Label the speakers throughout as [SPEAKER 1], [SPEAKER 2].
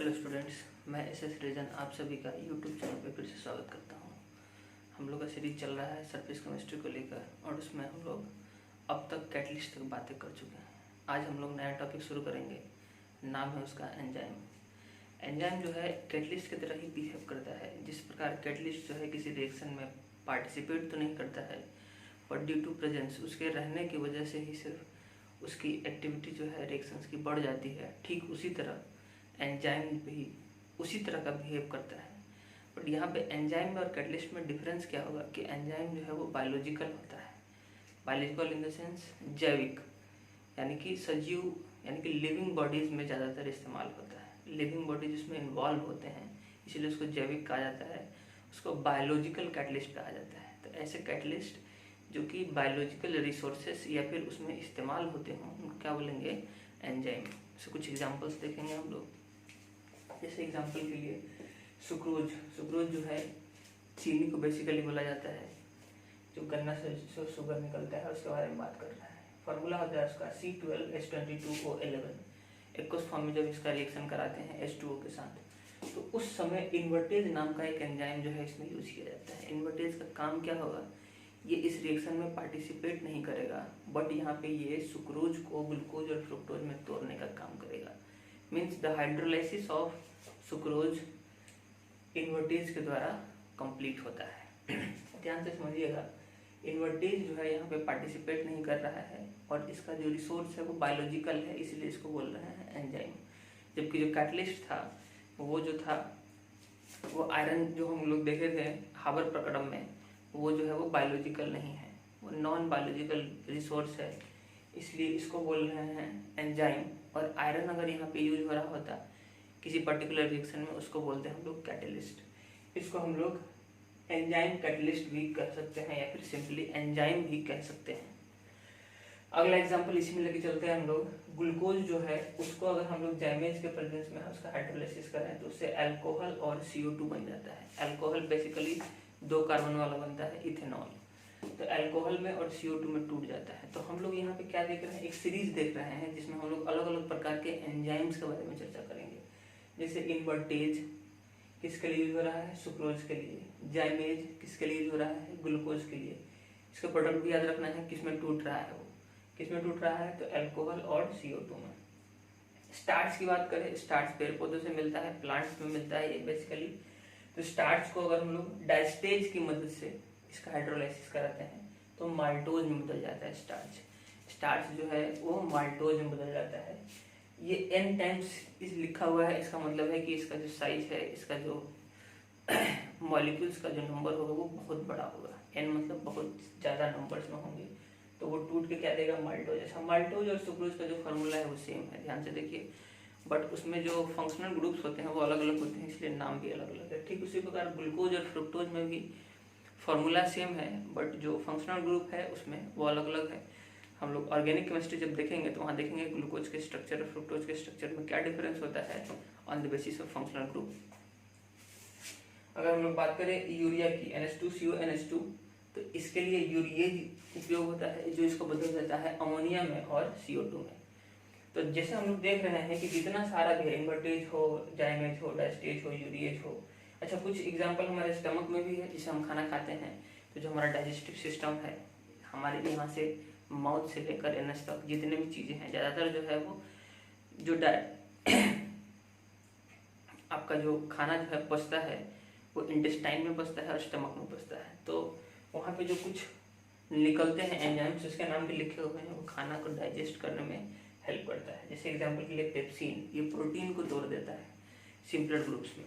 [SPEAKER 1] Hello students, मैं S raisin आप सभी का यूट्यूब चैनल पर फिर से स्वागत करता हूं। हम लोग का सीरीज चल रहा है सरफेस केमिस्ट्री को लेकर और उसमें हम लोग अब तक कैटलिस्ट तक बातें कर चुके हैं। आज हम लोग नया टॉपिक शुरू करेंगे, नाम है उसका एंजाइम। एंजाइम जो है कैटलिस्ट की तरह ही बिहेव करता है। जिस प्रकार कैटलिस्ट जो है किसी रिएक्शन में पार्टिसिपेट तो नहीं करता है, बट ड्यू टू प्रेजेंस उसके रहने की वजह से ही सिर्फ उसकी एक्टिविटी जो है रिएक्शंस की बढ़ जाती है, ठीक उसी तरह एंजाइम भी उसी तरह का बिहेव करता है। बट यहाँ पे एंजाइम में और कैटलिस्ट में डिफरेंस क्या होगा कि एंजाइम जो है वो बायोलॉजिकल होता है। बायोलॉजिकल इन द सेंस जैविक, यानी कि सजीव यानी कि लिविंग बॉडीज़ में ज़्यादातर इस्तेमाल होता है। लिविंग बॉडीज उसमें इन्वॉल्व होते हैं, इसीलिए उसको जैविक कहा जाता है। उसको बायोलॉजिकल कैटलिस्ट कहा जाता है। तो ऐसे कैटलिस्ट जो कि बायोलॉजिकल रिसोर्सेस या फिर उसमें इस्तेमाल होते हों उनको क्या बोलेंगे, एंजाइम। से कुछ एग्जांपल्स देखेंगे हम लोग। जैसे एग्जांपल के लिए सुक्रोज जो है चीनी को बेसिकली बोला जाता है, जो गन्ना से जो शुगर निकलता है उसके बारे में बात कर रहा है। फार्मूला होता है उसका C12H22O11। एक्वस फॉर्म में जब इसका रिएक्शन कराते हैं H2O के साथ, तो उस समय इन्वर्टेज नाम का एक एंजाइम जो है इसमें यूज किया जाता है। इन्वर्टेज का काम क्या होगा, ये इस रिएक्शन में पार्टिसिपेट नहीं करेगा, बट यहाँ पे ये सुक्रोज को ग्लूकोज और फ्रुक्टोज में तोड़ने का काम करेगा। Means the hydrolysis of sucrose invertase के द्वारा कंप्लीट होता है। ध्यान से समझिएगा, इन्वर्टेज जो है यहाँ पे पार्टिसिपेट नहीं कर रहा है और इसका जो रिसोर्स है वो बायोलॉजिकल है, इसलिए इसको बोल रहे हैं एंजाइम। जबकि जो कैटलिस्ट था वो जो था वो आयरन जो हम लोग देखे थे हाबर प्रकरण में, वो जो है वो बायोलॉजिकल नहीं है, वो नॉन बायोलॉजिकल रिसोर्स है, इसलिए इसको बोल रहे हैं एंजाइम। और आयरन अगर यहाँ पे यूज हो रहा होता किसी पर्टिकुलर रिएक्शन में, उसको बोलते हैं हम लोग कैटलिस्ट। इसको हम लोग एंजाइम कैटलिस्ट भी कह सकते हैं या फिर सिंपली एंजाइम भी कह सकते हैं। अगला एग्जांपल इसी में लेके चलते हैं हम लोग। ग्लूकोज जो है उसको अगर हम लोग जैमेज के प्रेजेंस में उसका हाइड्रोलाइसिस करें तो उससे अल्कोहल और CO2 बन जाता है। अल्कोहल बेसिकली 2 कार्बन वाला बनता है, इथेनॉल। तो अल्कोहल में और CO2 में टूट जाता है। तो हम लोग यहाँ पे क्या देख रहे हैं, एक सीरीज देख रहे हैं जिसमें हम लोग अलग अलग प्रकार के एंजाइम्स के बारे में चर्चा करेंगे। जैसे इन्वर्टेज किसके लिए यूज हो रहा है, सुक्रोज के लिए। जाइमेज किसके लिए यूज हो रहा है, ग्लूकोज के लिए। इसका प्रोडक्ट भी याद रखना है, किसमें टूट रहा है, वो किसमें टूट रहा है, तो अल्कोहल और CO2 में। स्टार्च की बात करें, स्टार्च पेड़ पौधों से मिलता है, प्लांट्स में मिलता है ये बेसिकली। तो स्टार्च को अगर हम लोग डायस्टेज की मदद से इसका हाइड्रोलाइसिस कराते हैं तो माल्टोज में बदल जाता है स्टार्च जो है वो माल्टोज में बदल जाता है। ये N टाइम्स इस लिखा हुआ है, इसका मतलब है कि इसका जो साइज है, इसका जो मॉलिक्यूल्स का जो नंबर होगा वो बहुत बड़ा होगा। N मतलब बहुत ज़्यादा नंबर्स में होंगे, तो वो टूट के क्या देगा, माल्टोज। ऐसा माल्टोज और सुक्रोज का जो फार्मूला है वो सेम है, ध्यान से देखिए, बट उसमें जो फंक्शनल ग्रुप्स होते हैं वो अलग अलग होते हैं, इसलिए नाम भी अलग अलग है। ठीक उसी प्रकार ग्लूकोज और फ्रुक्टोज में भी फार्मूला सेम है, बट जो फंक्शनल ग्रुप है उसमें वो अलग अलग है। हम लोग ऑर्गेनिक केमिस्ट्री जब देखेंगे तो वहाँ देखेंगे ग्लूकोज के स्ट्रक्चर और फ्रुक्टोज के स्ट्रक्चर में क्या डिफरेंस होता है on the basis of functional group. अगर हम लोग बात करें यूरिया की, NH2CO NH2, तो इसके लिए यूरिएज उपयोग होता है जो इसको बदल देता है अमोनिया में और CO2 में। तो जैसे हम लोग देख रहे हैं कि जितना सारा भी है, इन्वर्टेज हो, जाइमेज हो, डायस्टेज हो, यूरिएज हो। अच्छा, कुछ एग्जाम्पल हमारे स्टमक में भी है, जिसे हम खाना खाते हैं तो जो हमारा डाइजेस्टिव सिस्टम है, हमारे यहाँ से माउथ से लेकर एनस तक जितने भी चीज़ें हैं, ज़्यादातर जो है वो जो आपका जो खाना जो है पचता है वो इंटेस्टाइन में पचता है और स्टमक में पचता है। तो वहाँ पे जो कुछ निकलते हैं एंजाइम्स, उसके नाम भी लिखे हुए हैं, वो खाना को डाइजेस्ट करने में हेल्प करता है। जैसे एग्जाम्पल के लिए पेप्सिन, ये प्रोटीन को तोड़ देता है सिंपलर ग्रुप्स में।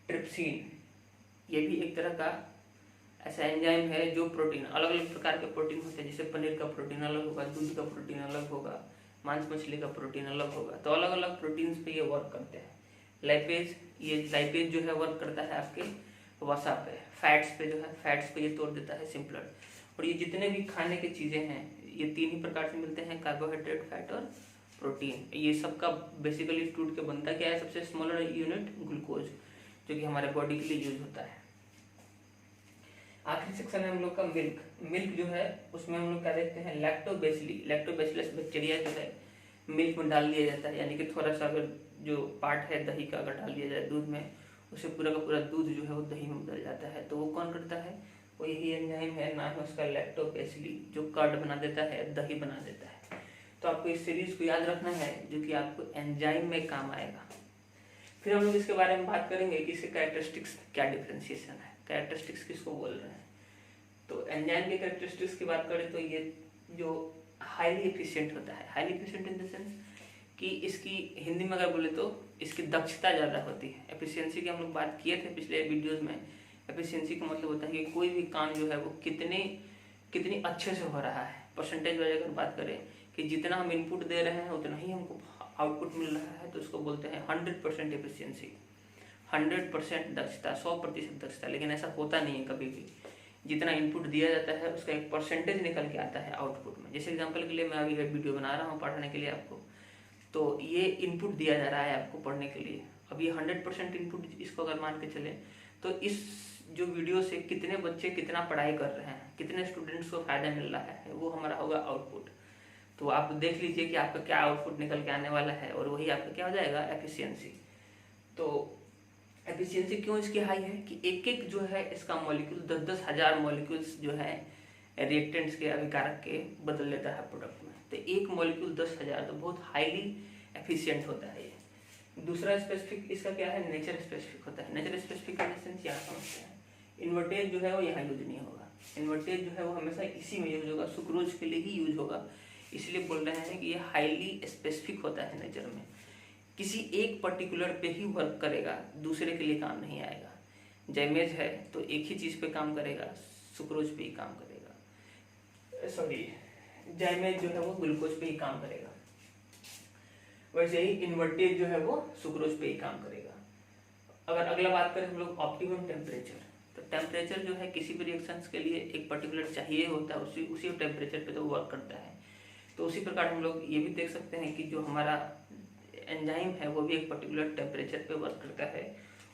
[SPEAKER 1] ट्रिप्सिन, ये भी एक तरह का ऐसा एंजाइम है जो प्रोटीन, अलग अलग प्रकार के प्रोटीन होते हैं, जैसे पनीर का प्रोटीन अलग होगा, दूध का प्रोटीन अलग होगा, मांस मछली का प्रोटीन अलग होगा, तो अलग अलग प्रोटीन्स पे ये वर्क करते हैं। लाइपेज, ये लाइपेज जो है वर्क करता है आपके वसा पे, फैट्स पे जो है, फैट्स पे ये तोड़ देता है सिंपलर। और ये जितने भी खाने की चीज़ें हैं ये 3 ही प्रकार से मिलते हैं, कार्बोहाइड्रेट, फैट और प्रोटीन। ये सबका बेसिकली टूट के बनता क्या है, सबसे स्मॉलर यूनिट ग्लूकोज, जो कि हमारे बॉडी के लिए यूज होता है। आखिरी सेक्शन है हम लोग का मिल्क जो है, उसमें हम लोग क्या देखते हैं, लैक्टोबैसिलस बैक्टीरिया जो है मिल्क में डाल दिया जाता है, यानी कि थोड़ा सा अगर जो पार्ट है दही का अगर डाल दिया जाए दूध में, उसे पूरा का पूरा दूध जो है वो दही में बदल जाता है। तो वो कौन करता है? वो यही एंजाइम है, नाम है उसका लैक्टोबैसिली, जो कर्ड बना देता है, दही बना देता है। तो आपको इस सीरीज को याद रखना है जो कि आपको एंजाइम में काम आएगा। फिर हम लोग इसके बारे में बात करेंगे कि इसके कैरेक्टरिस्टिक्स क्या डिफ्रेंशिएशन है, कैरेक्टरिस्टिक्स किसको बोल रहे हैं। तो एंजाइम के कैरेक्टरिस्टिक्स की बात करें तो ये जो हाईली एफिशिएंट होता है, highly efficient in the sense कि इसकी हिंदी में अगर बोले तो इसकी दक्षता ज़्यादा होती है। एफिशिएंसी की हम लोग बात किए थे पिछले वीडियोस में। एफिशिएंसी का मतलब होता है कि कोई भी काम जो है वो कितनी अच्छे से हो रहा है। परसेंटेज वाइज अगर बात करें कि जितना हम इनपुट दे रहे हैं उतना ही हमको आउटपुट मिल रहा है, तो उसको बोलते हैं 100% एफिशिएंसी, 100% दक्षता, 100% दक्षता। लेकिन ऐसा होता नहीं है कभी भी। जितना इनपुट दिया जाता है उसका एक परसेंटेज निकल के आता है आउटपुट में। जैसे एग्जांपल के लिए मैं अभी एक वीडियो बना रहा हूँ पढ़ाने के लिए आपको, तो ये इनपुट दिया जा रहा है आपको पढ़ने के लिए। अब ये 100% इनपुट इसको अगर मान के चले तो इस जो वीडियो से कितने बच्चे कितना पढ़ाई कर रहे हैं, कितने स्टूडेंट्स को फायदा मिल रहा है, वो हमारा होगा आउटपुट। तो आप देख लीजिए कि आपका क्या आउटपुट निकल के आने वाला है, और वही आपका क्या हो जाएगा, एफिशिएंसी। तो एफिशिएंसी क्यों इसकी हाई है कि एक एक जो है इसका मॉलिक्यूल 10-10 हज़ार मॉलिक्यूल्स जो है रिएक्टेंट्स के अभिकारक के बदल लेता है प्रोडक्ट में। तो एक मॉलिक्यूल 10,000, तो बहुत हाईली एफिशिएंट होता है ये। दूसरा स्पेसिफिक इसका क्या है, नेचर स्पेसिफिक होता है। नेचर स्पेसिफिक का सेंस यहाँ समझते हैं। इन्वर्टेज जो है वो यहाँ यूज नहीं होगा, इन्वर्टेज जो है वो हमेशा इसी में यूज होगा, सुक्रोज के लिए ही यूज होगा। इसलिए बोल रहे हैं कि ये हाईली स्पेसिफिक होता है नेचर में, किसी एक पर्टिकुलर पे ही वर्क करेगा, दूसरे के लिए काम नहीं आएगा। जैमेज है तो एक ही चीज़ पे काम करेगा, सुक्रोज पे ही काम करेगा, सॉरी जैमेज जो है वो ग्लूकोज पे ही काम करेगा। वैसे ही इन्वर्टेज जो है वो सुक्रोज पे ही काम करेगा। अगर अगला बात करें हम लोग ऑप्टिमम टेम्परेचर, तो टेम्परेचर जो है किसी भी रिएक्शंस के लिए एक पर्टिकुलर चाहिए होता है, उसी टेम्परेचर पे तो वर्क करता है। तो उसी प्रकार हम लोग ये भी देख सकते हैं कि जो हमारा एंजाइम है वो भी एक पर्टिकुलर टेम्परेचर पे वर्क करता है,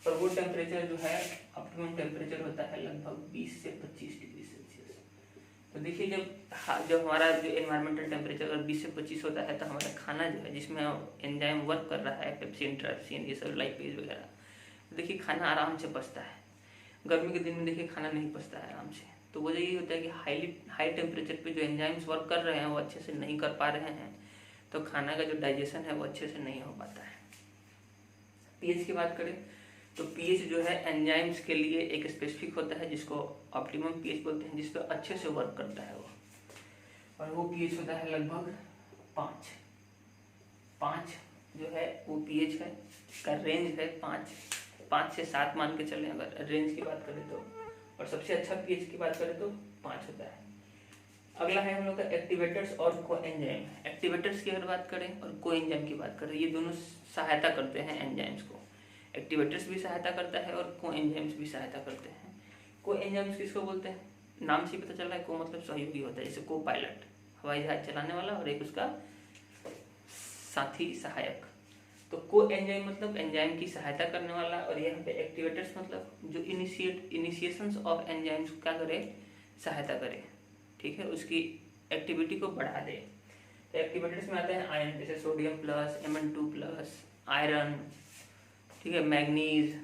[SPEAKER 1] और वो टेम्परेचर जो है ऑप्टिमम टेम्परेचर होता है लगभग 20 से 25 डिग्री सेल्सियस। तो देखिए जब हमारा जो एनवायरमेंटल टेम्परेचर अगर 20 से 25 होता है तो हमारा खाना जो है जिसमें एंजाइम वर्क कर रहा है, पेप्सिन, ट्राइप्सिन, ये सब लाइपेज वगैरह, तो देखिए खाना आराम से पचता है। गर्मी के दिन में देखिए खाना नहीं पचता है आराम से। तो वजह यही होता है कि हाई टेम्परेचर पे जो एंजाइम्स वर्क कर रहे हैं वो अच्छे से नहीं कर पा रहे हैं, तो खाना का जो डाइजेशन है वो अच्छे से नहीं हो पाता है। पीएच की बात करें तो पीएच जो है एंजाइम्स के लिए एक स्पेसिफिक होता है जिसको ऑप्टिमम पीएच बोलते हैं, जिस पर अच्छे से वर्क करता है वो, और वो पीएच होता है लगभग 5 जो है वो पीएच है का रेंज है 5 से 7 मान के चलें अगर रेंज की बात करें तो, और सबसे अच्छा पीएच की बात करें तो 5 होता है। अगला है हम लोग का एक्टिवेटर्स और कोएंजाइम। एक्टिवेटर्स की अगर बात करें और कोएंजाइम की बात करें, ये दोनों सहायता करते हैं एंजाइम्स को। एक्टिवेटर्स भी सहायता करता है और कोएंजाइम्स भी सहायता करते हैं। कोएंजाइम्स किसको बोलते हैं, नाम से पता चल रहा है, को मतलब सहयोगी होता है, जैसे को पायलट हवाई जहाज चलाने वाला और एक उसका साथी सहायक। तो कोएंजाइम मतलब एंजाइम की सहायता करने वाला, और यहाँ पे एक्टिवेटर्स मतलब जो इनिशिएशंस ऑफ एंजाइम्स क्या करे, सहायता करे, ठीक है, उसकी एक्टिविटी को बढ़ा दे। तो एक्टिवेटर्स में आते हैं आयन, जैसे सोडियम प्लस, Mn2+, आयरन, ठीक है, मैग्नीज,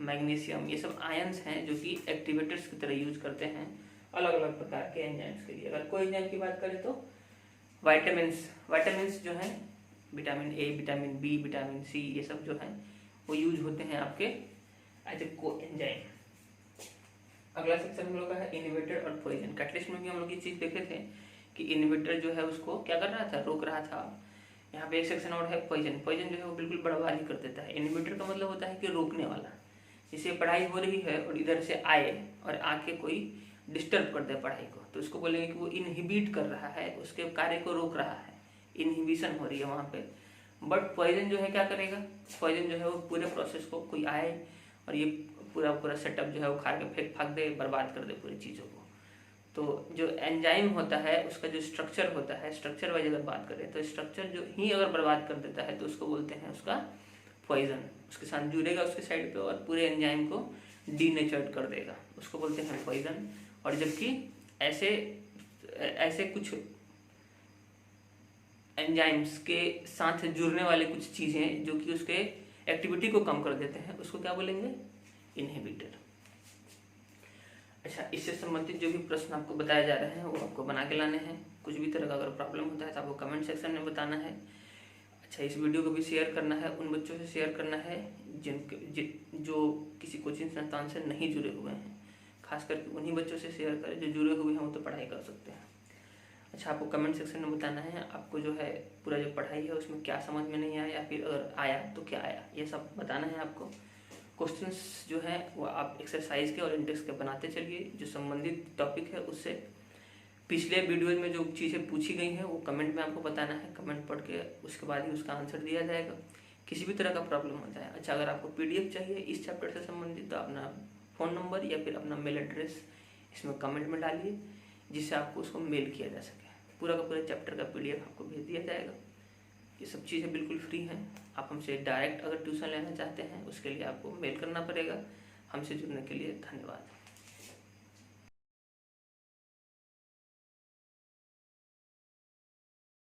[SPEAKER 1] मैग्नीशियम, ये सब आयन्स हैं जो कि एक्टिवेटर्स की तरह यूज करते हैं अलग अलग प्रकार के एंजाइम्स के लिए। अगर कोई एंजाइम की बात करें तो वाइटामिन्स जो हैं, vitamin A, vitamin B, vitamin C, ये सब जो हैं वो यूज होते हैं आपके एज ए कोएंजाइम। अगला सेक्शन हम लोग का है इनहिबिटर और पॉइजन। कैटलिस्ट में भी हम लोग ये चीज देखे थे कि इनहिबिटर जो है उसको क्या कर रहा था, रोक रहा था। यहाँ पे एक सेक्शन और है पॉइजन। पॉइजन जो है वो बिल्कुल बर्बाद कर देता है। इनहिबिटर का मतलब होता है कि रोकने वाला, जैसे पढ़ाई हो रही है और इधर से आए और आके कोई डिस्टर्ब कर दे पढ़ाई को, तो उसको बोलेंगे कि वो इनहिबिट कर रहा है, उसके कार्य को रोक रहा है, इनहिबिशन हो रही है वहाँ पे। बट पॉइजन जो है क्या करेगा, पॉइजन जो है वो पूरे प्रोसेस को, कोई आए और ये पूरा सेटअप जो है वो खा के फाक दे, बर्बाद कर दे पूरी चीज़ों को। तो जो एंजाइम होता है उसका जो स्ट्रक्चर होता है, स्ट्रक्चर वाइज अगर बात करें तो स्ट्रक्चर जो ही अगर बर्बाद कर देता है तो उसको बोलते हैं उसका पॉइजन। उसके साथ जुड़ेगा उसके साइड पे और पूरे एंजाइम को डीनेचर्ड कर देगा, उसको बोलते हैं पॉइजन। और जबकि ऐसे कुछ एंजाइम्स के साथ जुड़ने वाले कुछ चीज़ें जो कि उसके एक्टिविटी को कम कर देते हैं, उसको क्या बोलेंगे? इनहिबिटर। अच्छा, इससे संबंधित जो भी प्रश्न आपको बताए जा रहे हैं वो आपको बना के लाने हैं। कुछ भी तरह का अगर प्रॉब्लम होता है तो आपको कमेंट सेक्शन में बताना है। अच्छा, इस वीडियो को भी शेयर करना है, उन बच्चों से शेयर करना है जो किसी कोचिंग संस्थान से नहीं जुड़े हुए हैं। खास करके उन्हीं बच्चों से शेयर करें जो जुड़े हुए हैं, वो तो पढ़ाई कर सकते हैं। अच्छा, आपको कमेंट सेक्शन में बताना है आपको जो है पूरा जो पढ़ाई है उसमें क्या समझ में नहीं आया, या फिर अगर आया तो क्या आया, ये सब बताना है आपको। क्वेश्चंस जो है वो आप एक्सरसाइज के और इंडेक्स के बनाते चलिए, जो संबंधित टॉपिक है उससे। पिछले वीडियोज में जो चीज़ें पूछी गई हैं वो कमेंट में आपको बताना है, कमेंट पढ़ के उसके बाद ही उसका आंसर दिया जाएगा, किसी भी तरह का प्रॉब्लम होता है। अच्छा, अगर आपको PDF चाहिए इस चैप्टर से संबंधित तो अपना फ़ोन नंबर या फिर अपना मेल एड्रेस इसमें कमेंट में डालिए, जिससे आपको उसको मेल किया जा सके। पूरा का पूरा चैप्टर का PDF आपको भेज दिया जाएगा। ये सब चीज़ें बिल्कुल फ्री हैं। आप हमसे डायरेक्ट अगर ट्यूशन लेना चाहते हैं उसके लिए आपको मेल करना पड़ेगा। हमसे जुड़ने के लिए धन्यवाद।